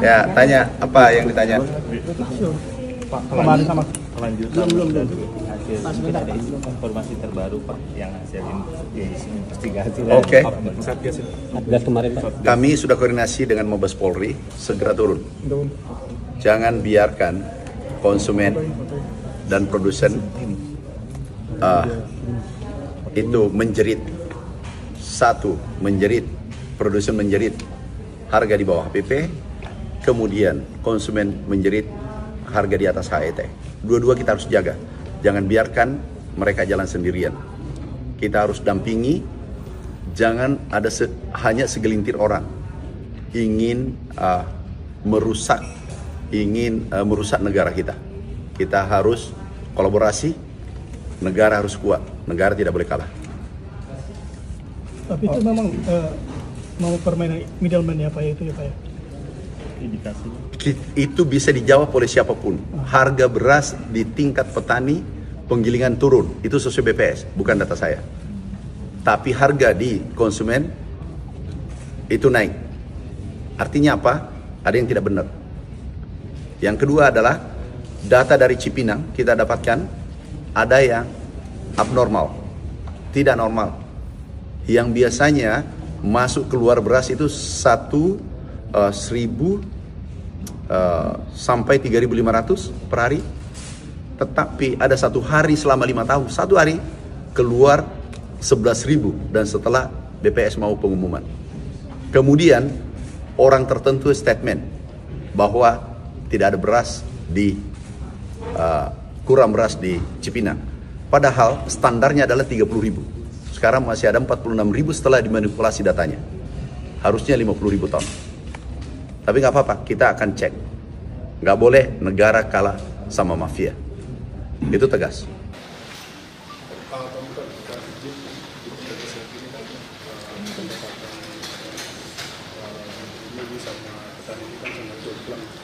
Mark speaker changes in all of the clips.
Speaker 1: Ya, tanya apa yang ditanya?
Speaker 2: Pak, kemarin sama kelanjutan dan hasil mungkin ada informasi terbaru Pak yang hasil investigasi.
Speaker 1: Oke.
Speaker 2: Satgas kemarin Pak.
Speaker 1: Kami sudah koordinasi dengan Mabes Polri, segera turun. Jangan biarkan konsumen dan produsen itu menjerit. Satu, menjerit, produsen menjerit harga di bawah HPP, kemudian konsumen menjerit harga di atas HET. Dua-dua kita harus jaga. Jangan biarkan mereka jalan sendirian. Kita harus dampingi. Jangan ada hanya segelintir orang ingin merusak negara kita. Kita harus kolaborasi. Negara harus kuat. Negara tidak boleh kalah.
Speaker 3: Tapi itu memang mau permainan middleman ya Pak ya, itu ya Pak ya?
Speaker 2: Indikasi.
Speaker 1: Itu bisa dijawab oleh siapapun. Harga beras di tingkat petani penggilingan turun, itu sesuai BPS, bukan data saya. Tapi harga di konsumen itu naik. Artinya apa? Ada yang tidak benar. Yang kedua adalah data dari Cipinang kita dapatkan ada yang abnormal, tidak normal. Yang biasanya masuk keluar beras itu 1.000 sampai 3.500 per hari, tetapi ada satu hari selama 5 tahun, satu hari keluar 11.000 dan setelah BPS mau pengumuman. Kemudian orang tertentu statement bahwa tidak ada beras di kurang beras di Cipinang, padahal standarnya adalah 30.000. Sekarang masih ada 46.000 setelah dimanipulasi datanya. Harusnya 50.000 ton. Tapi nggak apa-apa, kita akan cek. Nggak boleh negara kalah sama mafia. Itu tegas.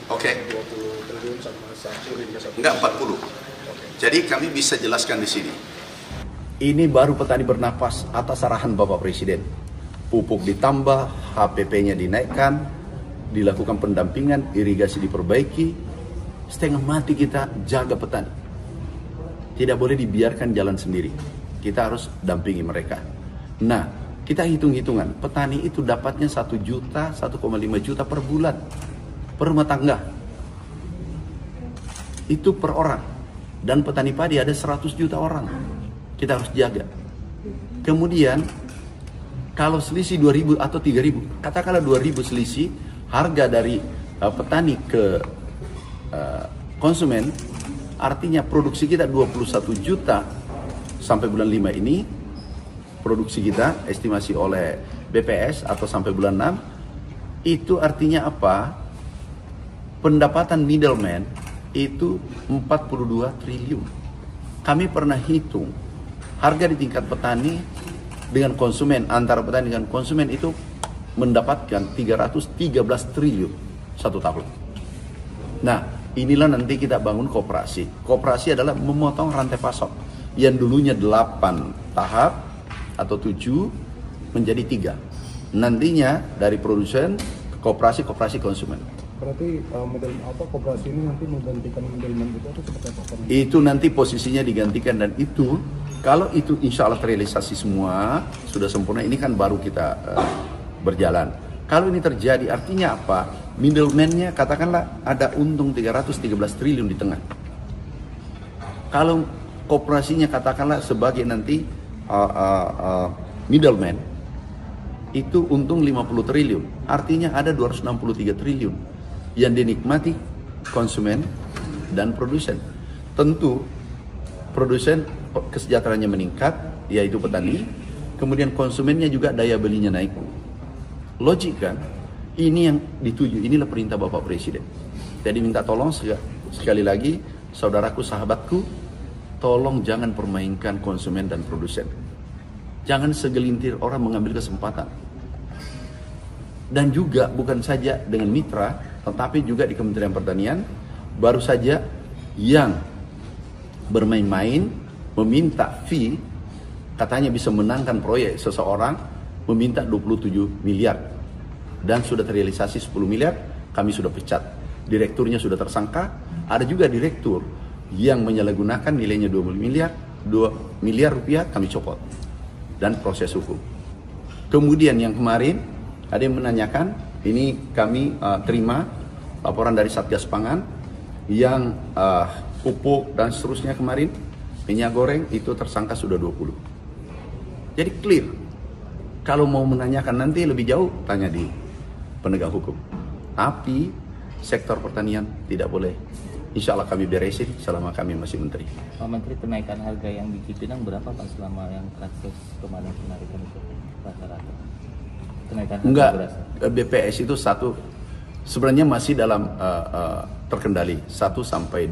Speaker 1: Oke. Enggak 40. Jadi kami bisa jelaskan di sini. Ini baru petani bernapas atas arahan Bapak Presiden. Pupuk ditambah, HPP-nya dinaikkan, dilakukan pendampingan, irigasi diperbaiki. Setengah mati kita jaga petani. Tidak boleh dibiarkan jalan sendiri. Kita harus dampingi mereka. Nah, kita hitung-hitungan. Petani itu dapatnya 1 juta, 1,5 juta per bulan. Per rumah tangga. Itu per orang. Dan petani padi ada 100 juta orang. Kita harus jaga. Kemudian kalau selisih 2.000 atau 3.000, katakanlah 2.000 selisih harga dari petani ke konsumen, artinya produksi kita 21 juta sampai bulan 5 ini, produksi kita estimasi oleh BPS atau sampai bulan 6, itu artinya apa? Pendapatan middleman itu 42 triliun. Kami pernah hitung harga di tingkat petani dengan konsumen, antara petani dengan konsumen itu mendapatkan 313 triliun satu tahun. Nah, inilah nanti kita bangun koperasi. Koperasi adalah memotong rantai pasok yang dulunya 8 tahap atau 7 menjadi 3. Nantinya dari produsen koperasi konsumen.
Speaker 3: Berarti koperasi ini nanti menggantikan middleman itu atau seperti apa?
Speaker 1: Itu nanti posisinya digantikan, dan itu kalau itu insya Allah terrealisasi semua sudah sempurna, ini kan baru kita berjalan. Kalau ini terjadi artinya apa? Middleman-nya katakanlah ada untung 313 triliun di tengah. Kalau koperasinya katakanlah sebagai nanti middleman itu untung 50 triliun. Artinya ada 263 triliun yang dinikmati konsumen dan produsen. Tentu produsen kesejahteraannya meningkat, yaitu petani, kemudian konsumennya juga daya belinya naik. Logik kan? Ini yang dituju, inilah perintah Bapak Presiden. Jadi minta tolong sekali lagi, saudaraku, sahabatku, tolong jangan permainkan konsumen dan produsen. Jangan segelintir orang mengambil kesempatan. Dan juga bukan saja dengan mitra, tetapi juga di Kementerian Pertanian, baru saja yang bermain-main meminta fee, katanya bisa menangkan proyek seseorang, meminta 27 miliar dan sudah terrealisasi 10 miliar, kami sudah pecat. Direkturnya sudah tersangka, ada juga direktur yang menyalahgunakan nilainya 2 miliar rupiah, kami copot dan proses hukum. Kemudian yang kemarin ada yang menanyakan, ini kami terima laporan dari Satgas Pangan yang pupuk dan seterusnya kemarin, minyak goreng itu tersangka sudah 20. Jadi clear. Kalau mau menanyakan nanti lebih jauh, tanya di penegak hukum. Tapi sektor pertanian tidak boleh. Insya Allah kami beresin selama kami masih menteri.
Speaker 2: Pak Menteri, kenaikan harga yang di Cipinang berapa Pak selama yang kasus kemarin penarikan itu rata-rata? Kenaikan harga
Speaker 1: Enggak,
Speaker 2: beras?
Speaker 1: BPS itu sebenarnya masih dalam terkendali 1-2%,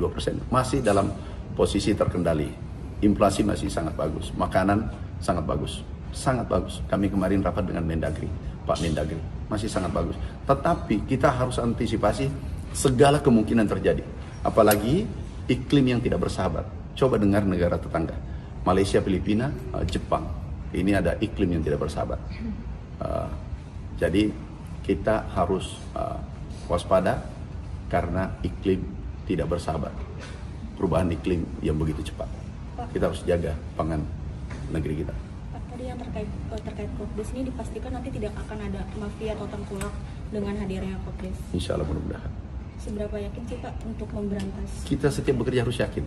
Speaker 1: masih dalam posisi terkendali. Inflasi masih sangat bagus, makanan sangat bagus, sangat bagus. Kami kemarin rapat dengan Mendagri, Pak Mendagri, masih sangat bagus. Tetapi kita harus antisipasi segala kemungkinan terjadi. Apalagi iklim yang tidak bersahabat. Coba dengar negara tetangga, Malaysia, Filipina, Jepang. Ini ada iklim yang tidak bersahabat. Jadi kita harus waspada karena iklim tidak bersahabat. Perubahan iklim yang begitu cepat. Kita harus jaga pangan negeri kita.
Speaker 4: Pak, tadi yang terkait Kopdes ini dipastikan nanti tidak akan ada mafia atau tengkulak dengan hadirnya Kopdes.
Speaker 1: Insya Allah mudah-mudahan.
Speaker 4: Seberapa yakin sih Pak untuk memberantas?
Speaker 1: Kita setiap bekerja harus yakin.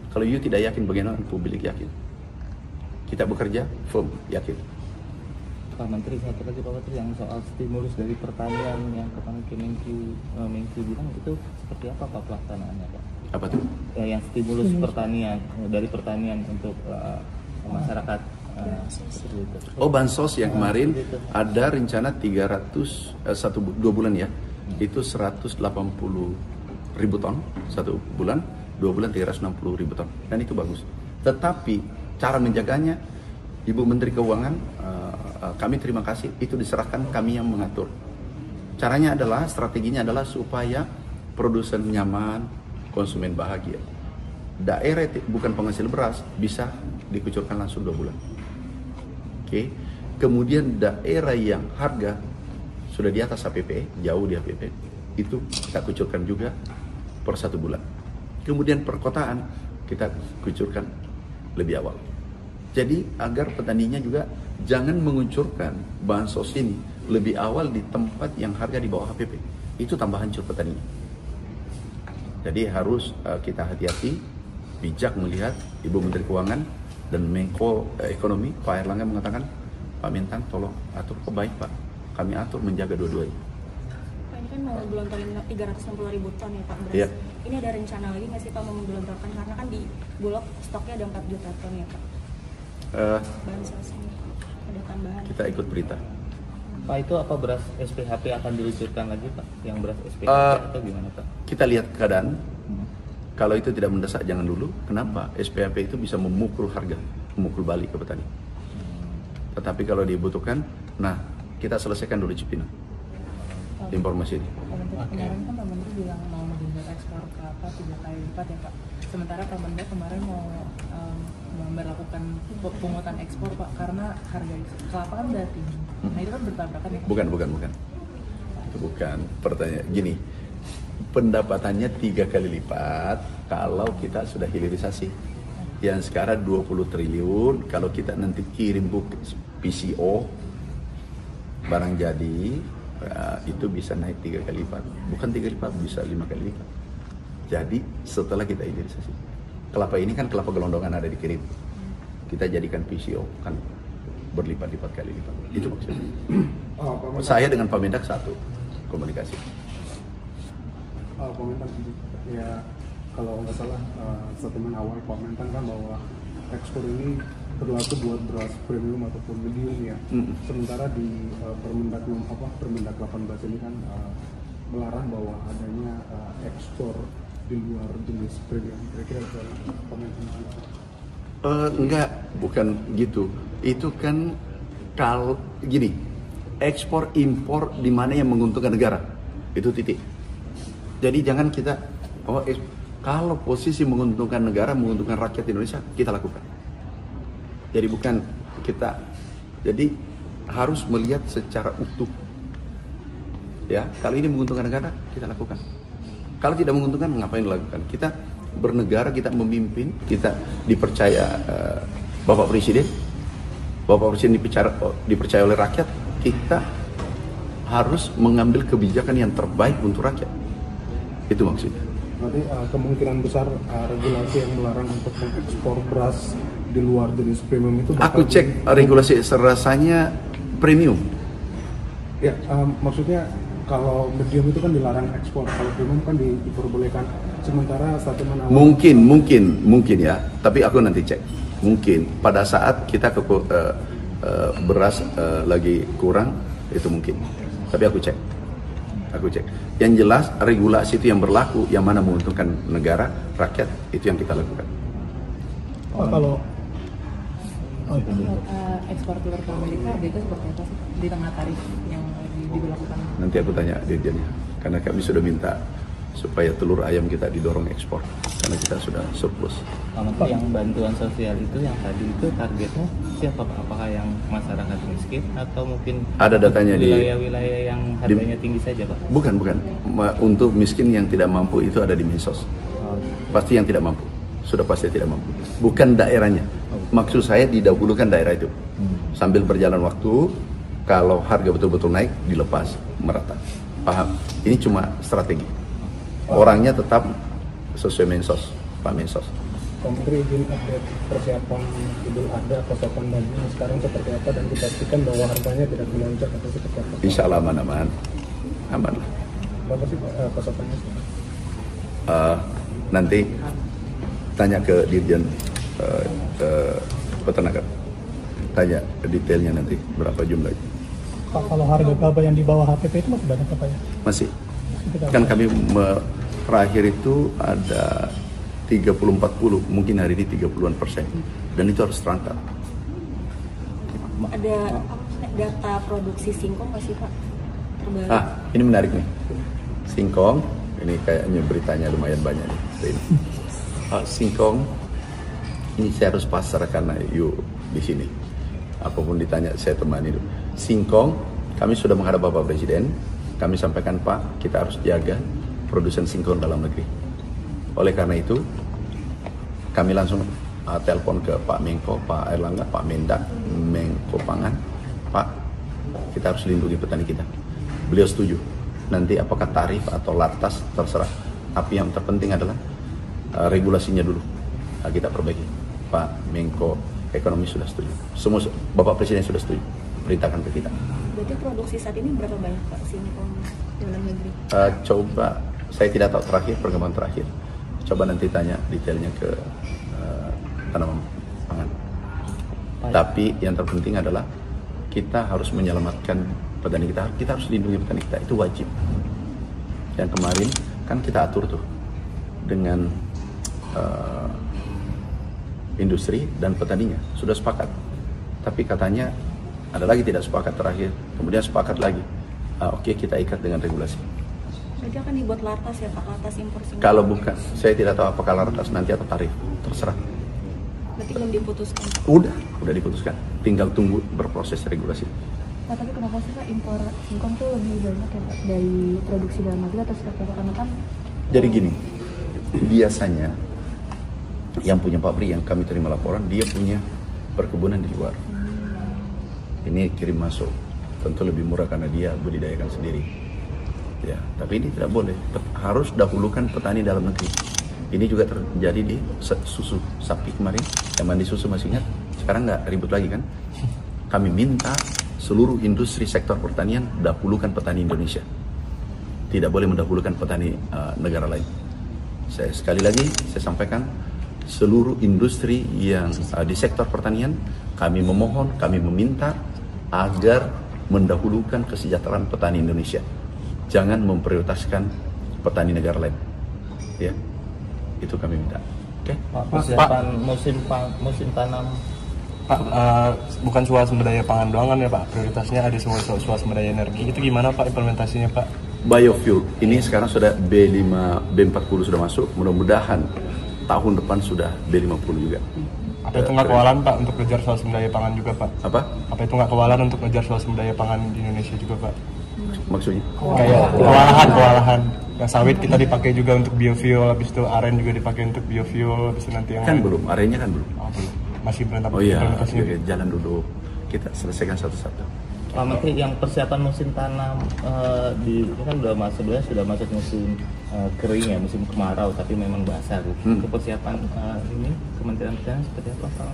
Speaker 1: Kalau you tidak yakin, bagaimana publik yakin? Kita bekerja firm, yakin.
Speaker 2: Pak Menteri, satu lagi Pak Menteri, yang soal stimulus dari pertanian yang kemarin Menkyu bilang itu seperti apa Pak pelaksanaannya Pak?
Speaker 1: Apa tuh?
Speaker 2: Yang stimulus pertanian dari pertanian untuk masyarakat. Seperti itu.
Speaker 1: Oh, bansos yang kemarin ada rencana 2 bulan ya. Itu 180 ribu ton satu bulan, 2 bulan 360 ribu ton, dan itu bagus. Tetapi cara menjaganya, Ibu Menteri Keuangan, kami terima kasih, itu diserahkan kami yang mengatur. Caranya adalah, strateginya adalah supaya produsen nyaman, konsumen bahagia. Daerah bukan penghasil beras bisa dikucurkan langsung 2 bulan. Oke. Kemudian daerah yang harga sudah di atas HPP, jauh di HPP, itu kita kucurkan juga per 1 bulan. Kemudian perkotaan kita kucurkan lebih awal. Jadi agar petaninya juga jangan mengucurkan bansos ini lebih awal di tempat yang harga di bawah HPP. Itu tambah hancur petaninya. Jadi harus kita hati-hati, bijak melihat. Ibu Menteri Keuangan dan Menko Ekonomi Pak Erlangga mengatakan, Pak Mentang tolong atur, baik Pak. Kami atur menjaga dua-duanya.
Speaker 4: Pak, ini kan mau gelontorin 360 ribu ton ya Pak beras.
Speaker 1: Iya.
Speaker 4: Ini ada rencana lagi nggak sih Pak mau menggelontorkan? Karena kan di Bulog stoknya ada 4 juta ton ya Pak. Bansos ini ada tambahan.
Speaker 1: Kita ikut berita.
Speaker 2: Pak, itu apa beras SPHP akan diluncurkan lagi Pak? Yang beras SPHP atau gimana Pak?
Speaker 1: Kita lihat keadaan. Kalau itu tidak mendesak jangan dulu. Kenapa? SPHP itu bisa memukul harga, memukul balik ke petani. Tetapi kalau dibutuhkan, nah kita selesaikan dulu Cipinang. Informasi ini.
Speaker 5: Kemarin kan Pak Menteri bilang mau menghindar ekspor kelapa 3 kali lipat ya Pak. Sementara Pak Menteri kemarin mau melakukan pungutan ekspor Pak karena harga kelapa kan udah tinggi. Nah itu kan bertabrakan ya Pak?
Speaker 1: Bukan. Itu bukan pertanyaan. Gini, pendapatannya 3 kali lipat kalau kita sudah hilirisasi. Yang sekarang 20 triliun, kalau kita nanti kirim buk PCO, barang jadi, itu bisa naik 3 kali lipat. Bukan 3 kali lipat, bisa 5 kali lipat. Jadi setelah kita hilirisasi, kelapa ini kan kelapa gelondongan ada dikirim. Kita jadikan PCO, kan berlipat-lipat kali lipat. Itu maksudnya. Saya dengan Pak Mendak satu komunikasi.
Speaker 3: Pak Mentan, ya kalau nggak salah statement awal Pak Mentan kan bahwa ekspor ini berlaku buat beras premium ataupun medium ya. Sementara di Permendak 18 ini kan melarang bahwa adanya ekspor di luar jenis premium. Kira-kira Pak Mentan
Speaker 1: Enggak, bukan gitu. Itu kan kalau gini, ekspor impor di mana yang menguntungkan negara, itu titik. Jadi jangan kita kalau posisi menguntungkan negara, menguntungkan rakyat Indonesia, kita lakukan. Jadi bukan kita, jadi harus melihat secara utuh. Ya, kalau ini menguntungkan negara, kita lakukan. Kalau tidak menguntungkan, ngapain dilakukan? Kita bernegara, kita memimpin, kita dipercaya Bapak Presiden dipercaya oleh rakyat, kita harus mengambil kebijakan yang terbaik untuk rakyat. Itu maksudnya.
Speaker 3: Berarti kemungkinan besar regulasi yang melarang untuk mengekspor beras di luar jenis premium itu
Speaker 1: Aku cek regulasi serasanya premium.
Speaker 3: Ya, maksudnya kalau medium itu kan dilarang ekspor, kalau premium kan diperbolehkan. Sementara statement awal
Speaker 1: mungkin ya, tapi aku nanti cek. Mungkin pada saat kita beras lagi kurang, itu mungkin. Tapi aku cek. Yang jelas regulasi itu yang berlaku, yang mana menguntungkan negara, rakyat, itu yang kita lakukan.
Speaker 3: Kalau
Speaker 5: ekspor keluar ke Amerika harga itu seperti apa sih di tengah tarif yang diberlakukan?
Speaker 1: Nanti aku tanya dirjennya, karena kami sudah minta supaya telur ayam kita didorong ekspor, karena kita sudah surplus.
Speaker 2: Pak, yang bantuan sosial itu yang tadi itu targetnya siapa Pak? Apakah yang masyarakat miskin atau mungkin
Speaker 1: ada datanya di
Speaker 2: wilayah-wilayah yang harganya tinggi saja Pak?
Speaker 1: Bukan. Untuk miskin yang tidak mampu itu ada di Mensos. Pasti yang tidak mampu. Sudah pasti tidak mampu. Bukan daerahnya. Maksud saya didahulukan daerah itu. Sambil berjalan waktu, kalau harga betul-betul naik, dilepas merata. Paham? Ini cuma strategi. Orangnya tetap sesuai Mensos, Pak Mensos.
Speaker 3: Pak Menteri izin update persiapan Idul Adha, pasokan daging sekarang seperti apa dan dipastikan bahwa harganya tidak melonjak atau seperti apa?
Speaker 1: Insya Allah aman.
Speaker 3: Berapa sih pasokannya sekarang?
Speaker 1: Nanti tanya ke Dirjen Peternakan, tanya detailnya nanti berapa jumlahnya.
Speaker 6: Pak, kalau harga gabah yang di bawah HPP itu masih banyak apa ya?
Speaker 1: Masih. Kan kami terakhir itu ada 30-40, mungkin hari ini 30-an%. Dan itu harus terangkat.
Speaker 4: Ada data produksi singkong nggak sih Pak? Terbaru.
Speaker 1: Ini menarik nih. Singkong, ini kayaknya beritanya lumayan banyak nih. Singkong, ini saya harus pasar karena di sini. Apapun ditanya saya temani dulu. Singkong, kami sudah menghadap Bapak Presiden. Kami sampaikan Pak, kita harus jaga produsen singkong dalam negeri. Oleh karena itu, kami langsung telepon ke Pak Menko, Pak Erlangga, Pak Mendak, Menko Pangan. Pak, kita harus lindungi petani kita. Beliau setuju. Nanti apakah tarif atau latas terserah. Tapi yang terpenting adalah regulasinya dulu kita perbaiki. Pak Menko Ekonomi sudah setuju. Semua Bapak Presiden sudah setuju. Perintahkan ke kita.
Speaker 4: Berarti produksi saat ini berapa banyak Pak singkong dalam negeri?
Speaker 1: Coba, saya tidak tahu terakhir, perkembangan terakhir. Coba nanti tanya detailnya ke tanaman pangan. Tapi yang terpenting adalah kita harus menyelamatkan petani kita. Kita harus lindungi petani kita, itu wajib. Yang kemarin kan kita atur tuh dengan industri dan petaninya sudah sepakat. Tapi katanya ada lagi tidak sepakat terakhir, kemudian sepakat lagi. Oke, kita ikat dengan regulasi.
Speaker 4: Berarti akan dibuat latas ya Pak, latas impor singkong?
Speaker 1: Kalau bukan, saya tidak tahu apakah latas nanti atau tarif, terserah.
Speaker 4: Berarti belum diputuskan?
Speaker 1: Udah diputuskan, tinggal tunggu berproses regulasi.
Speaker 4: Pak, tapi kenapa sih Pak impor singkong tuh lebih banyak ya Pak dari produksi dalam negeri atau seperti apa? Karena kan
Speaker 1: jadi gini, biasanya yang punya pabrik yang kami terima laporan, dia punya perkebunan di luar. Ini kirim masuk, tentu lebih murah karena dia budidayakan sendiri. Ya, tapi ini tidak boleh. Harus dahulukan petani dalam negeri. Ini juga terjadi di susu sapi kemarin, yang mandi susu masih ingat. Sekarang nggak ribut lagi kan? Kami minta seluruh industri sektor pertanian dahulukan petani Indonesia. Tidak boleh mendahulukan petani negara lain. Sekali lagi saya sampaikan, seluruh industri yang di sektor pertanian, kami memohon, kami meminta agar mendahulukan kesejahteraan petani Indonesia. Jangan memprioritaskan petani negara lain. Ya, itu kami minta. Oke.
Speaker 2: Persiapan musim tanam.
Speaker 7: Pak, bukan swasembada pangan doang kan ya Pak? Prioritasnya ada semua swasembada energi. Itu gimana Pak implementasinya Pak?
Speaker 1: Biofuel ini sekarang sudah B40 sudah masuk. Mudah-mudahan tahun depan sudah B50 juga.
Speaker 7: Apa itu nggak kewalan Pak untuk ngejar swasembada pangan juga Pak?
Speaker 1: Apa
Speaker 7: itu nggak kewalan untuk ngejar swasembada pangan di Indonesia juga Pak?
Speaker 1: Maksudnya?
Speaker 7: Kayak kewalahan. Yang sawit kita dipakai juga untuk biofuel, habis itu aren juga dipakai untuk biofuel, habis itu nanti yang
Speaker 1: Kan belum, arennya kan belum.
Speaker 7: Oh, belum. Masih belum
Speaker 1: Oh iya,
Speaker 7: implementasinya.
Speaker 1: oke, jalan dulu. Kita selesaikan satu-satu.
Speaker 2: Pak Menteri, yang persiapan musim tanam ini kan sebenarnya sudah masuk musim kering ya, musim kemarau, tapi memang basah gitu. Untuk persiapan ini Kementerian Pertanian seperti apa Pak?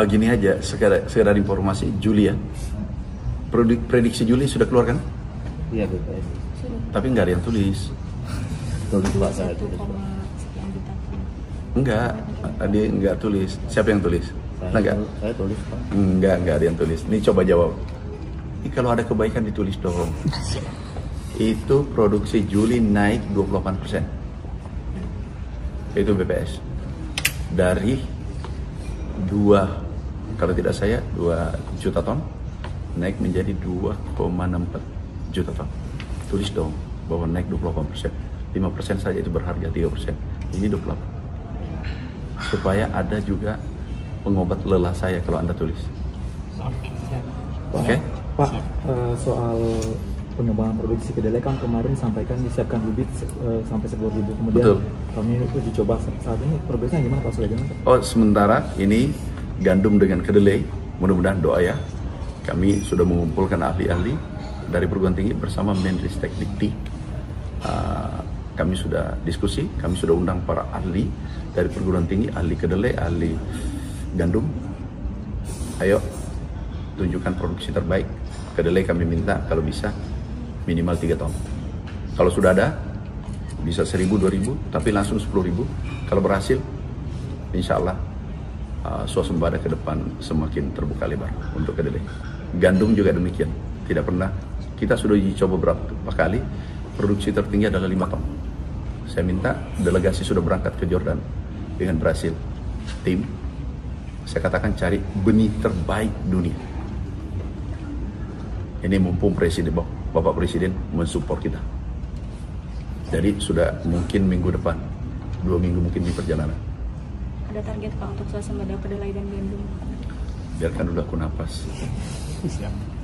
Speaker 1: Gini aja, sekedar informasi, Juli ya. Prediksi Juli sudah keluar kan?
Speaker 2: Iya BPS.
Speaker 1: Tapi nggak ada yang tulis.
Speaker 2: Tulis Pak saya
Speaker 4: 1,
Speaker 2: tulis.
Speaker 4: sekian juta ton.
Speaker 1: Enggak, dia nggak tulis. Siapa yang tulis? Enggak.
Speaker 2: Saya tulis Pak.
Speaker 1: Enggak ada yang tulis. Ini coba jawab. Ini kalau ada kebaikan ditulis dong. Itu produksi Juli naik 28%. Itu BPS. Dari 2 juta ton naik menjadi 2,64 juta ton. Tulis dong bahwa naik 28%. 5% saja itu berharga, 3%. Ini 28. Supaya ada juga pengobat lelah saya kalau Anda tulis. Oke?
Speaker 8: Pak, soal pengembangan produksi kedelai kan kemarin sampaikan disiapkan bibit sampai 10.000. Kemudian
Speaker 1: Betul.
Speaker 8: kami itu dicoba saat ini progresnya gimana Pak Sulaiman?
Speaker 1: Oh, sementara ini gandum dengan kedelai, mudah-mudahan doa ya. Kami sudah mengumpulkan ahli-ahli dari perguruan tinggi bersama Menristek Dikti. Kami sudah diskusi, kami sudah undang para ahli dari perguruan tinggi, ahli kedelai, ahli gandum. Ayo, tunjukkan produksi terbaik. Kedelai kami minta kalau bisa minimal 3 ton. Kalau sudah ada, bisa 1.000, 2.000, tapi langsung 10.000. Kalau berhasil, insya Allah swasembada ke depan semakin terbuka lebar untuk kedelai. Gandum juga demikian. Tidak pernah, kita sudah uji coba beberapa kali, produksi tertinggi adalah 5 ton. Saya minta delegasi sudah berangkat ke Jordan dengan berhasil. Tim, saya katakan cari benih terbaik dunia. Ini mumpung Bapak Presiden mensupport kita. Jadi sudah mungkin minggu depan, 2 minggu mungkin di perjalanan.
Speaker 4: Ada target Pak untuk swasembada kedelai dan gandum?
Speaker 1: Biarkan dulu aku napas.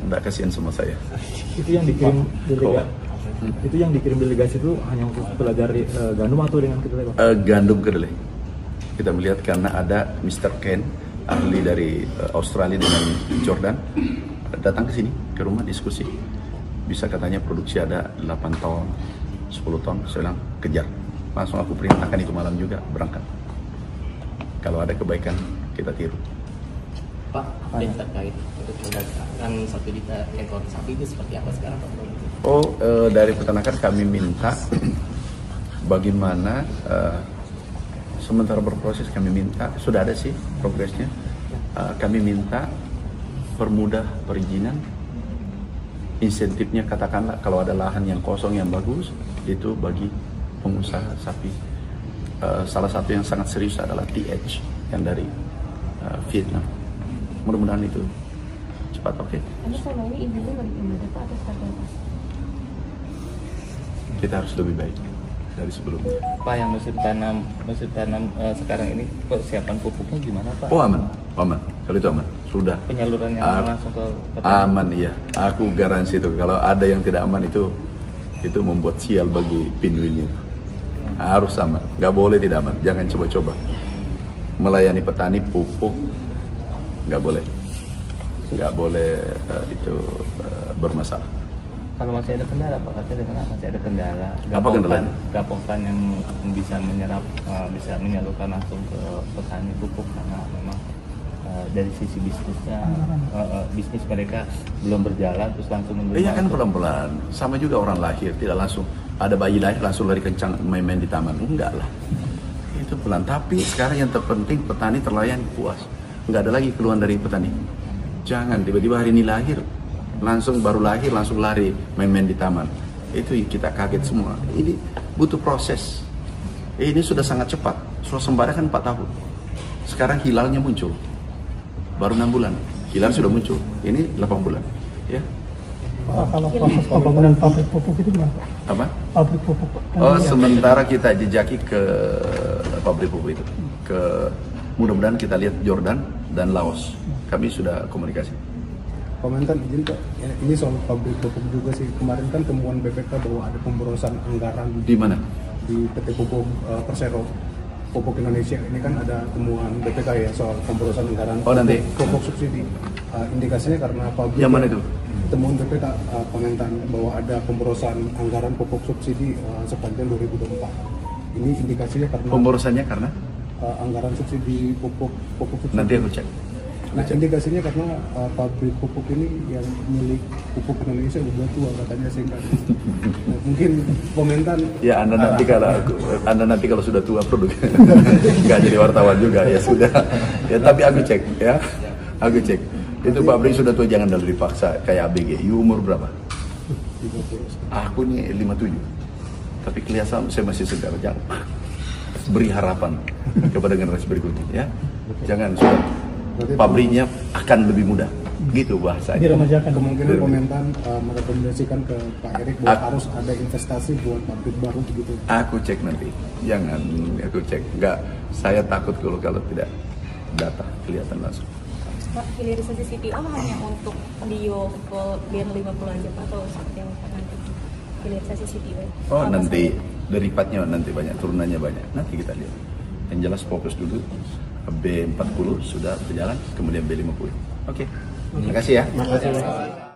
Speaker 1: Nggak kasihan sama saya.
Speaker 8: Itu yang dikirim delegasi. Itu yang dikirim delegasi itu hanya untuk pelajari gandum atau dengan kedelai Pak?
Speaker 1: Gandum kedelai. Kita melihat karena ada Mr. Ken, ahli dari Australia dengan Jordan, datang ke sini, ke rumah diskusi. Bisa katanya produksi ada 8 ton, 10 ton, saya bilang kejar. Langsung aku perintahkan itu malam juga berangkat. Kalau ada kebaikan, kita tiru.
Speaker 2: Pak, yang terkait untuk pedagang 1 juta ekor sapi itu seperti apa sekarang Pak?
Speaker 1: Dari peternakan kami minta bagaimana sementara berproses kami minta, sudah ada sih progresnya, kami minta permudah perizinan, insentifnya katakanlah kalau ada lahan yang kosong yang bagus itu bagi pengusaha sapi. Salah satu yang sangat serius adalah TH yang dari Vietnam. Mudah-mudahan itu cepat oke.
Speaker 4: Anda selama ini ibu balik ibadah Pak atau seperti apa?
Speaker 1: Kita harus lebih baik dari sebelumnya.
Speaker 2: Pak, yang musim tanam sekarang ini persiapan pupuknya gimana Pak?
Speaker 1: Oh aman. Kalau itu aman. Sudah.
Speaker 2: Penyalurannya langsung ke petani?
Speaker 1: Aman iya. Aku garansi itu. Kalau ada yang tidak aman itu membuat sial bagi pinguinnya. Harus aman. Nggak boleh tidak aman. Jangan coba-coba melayani petani pupuk. Nggak boleh. Itu bermasalah.
Speaker 2: Kalau masih ada kendala Pak, katanya dengan masih ada kendala.
Speaker 1: Apa kendalanya?
Speaker 2: Gapokan yang bisa menyalurkan langsung ke petani pupuk karena memang dari sisi bisnisnya, bisnis mereka belum berjalan terus langsung menerima.
Speaker 1: Iya kan pelan-pelan. Sama juga orang lahir, tidak langsung ada bayi lahir langsung lari kencang main-main di taman. Enggak lah. Itu pelan. Tapi sekarang yang terpenting petani terlayani puas. Enggak ada lagi keluhan dari petani. Jangan tiba-tiba hari ini lahir baru lahir langsung lari main-main di taman. Itu kita kaget semua. Ini butuh proses. Ini sudah sangat cepat. Swasembada kan 4 tahun. Sekarang hilalnya muncul. Baru 6 bulan. Hilal sudah muncul. Ini 8 bulan. Ya.
Speaker 6: Kalau proses pembangunan pabrik pupuk itu gimana Pak?
Speaker 1: Apa?
Speaker 6: Pabrik pupuk.
Speaker 1: Sementara kita jejaki ke pabrik pupuk itu. Mudah-mudahan kita lihat Jordan dan Laos. Kami sudah komunikasi.
Speaker 3: Komentar izin Pak, ya, ini soal pabrik pupuk juga sih. Kemarin kan temuan BPK bahwa ada pemborosan anggaran
Speaker 1: Di mana?
Speaker 3: di PT Pupuk Persero Pupuk Indonesia. Ini kan ada temuan BPK ya soal pemborosan anggaran
Speaker 1: nanti.
Speaker 3: pupuk subsidi. Indikasinya karena pabrik
Speaker 1: Yang mana itu?
Speaker 3: temuan BPK komentar bahwa ada pemborosan anggaran pupuk subsidi sepanjang 2024. Ini indikasinya karena
Speaker 1: Pemborosannya karena?
Speaker 3: anggaran subsidi pupuk subsidi.
Speaker 1: Nanti aku cek.
Speaker 3: Nah, indikasinya karena pabrik pupuk ini yang milik Pupuk Indonesia udah tua katanya sih kan. Nah, mungkin komentar.
Speaker 1: Ya Anda nanti kalau sudah tua produk nggak jadi wartawan juga ya sudah. Ya tapi aku cek ya, aku cek. Itu pabrik sudah tua, jangan lalu dipaksa kayak ABG. You umur berapa?
Speaker 3: 30.
Speaker 1: Aku nih 57. Tapi kelihatan saya masih segar. Jangan beri harapan kepada generasi berikutnya ya. Jangan sudah. Pabriknya akan lebih mudah, gitu bahasanya.
Speaker 6: Diremajakan.
Speaker 3: Kemungkinan komentar merekomendasikan ke Pak Erik bahwa harus ada investasi buat pabrik baru begitu.
Speaker 1: Aku cek nanti, jangan aku cek. Enggak, saya takut kalau tidak data kelihatan langsung.
Speaker 4: Pak, hilirisasi CPO hanya untuk biofuel BN50 aja Pak, atau seperti apa nanti hilirisasi CPO?
Speaker 1: Oh nanti deripatnya nanti banyak, turunannya banyak. Nanti kita lihat. Yang jelas fokus dulu. B40 sudah berjalan, kemudian B50. Oke. Terima kasih ya.
Speaker 3: Terima kasih.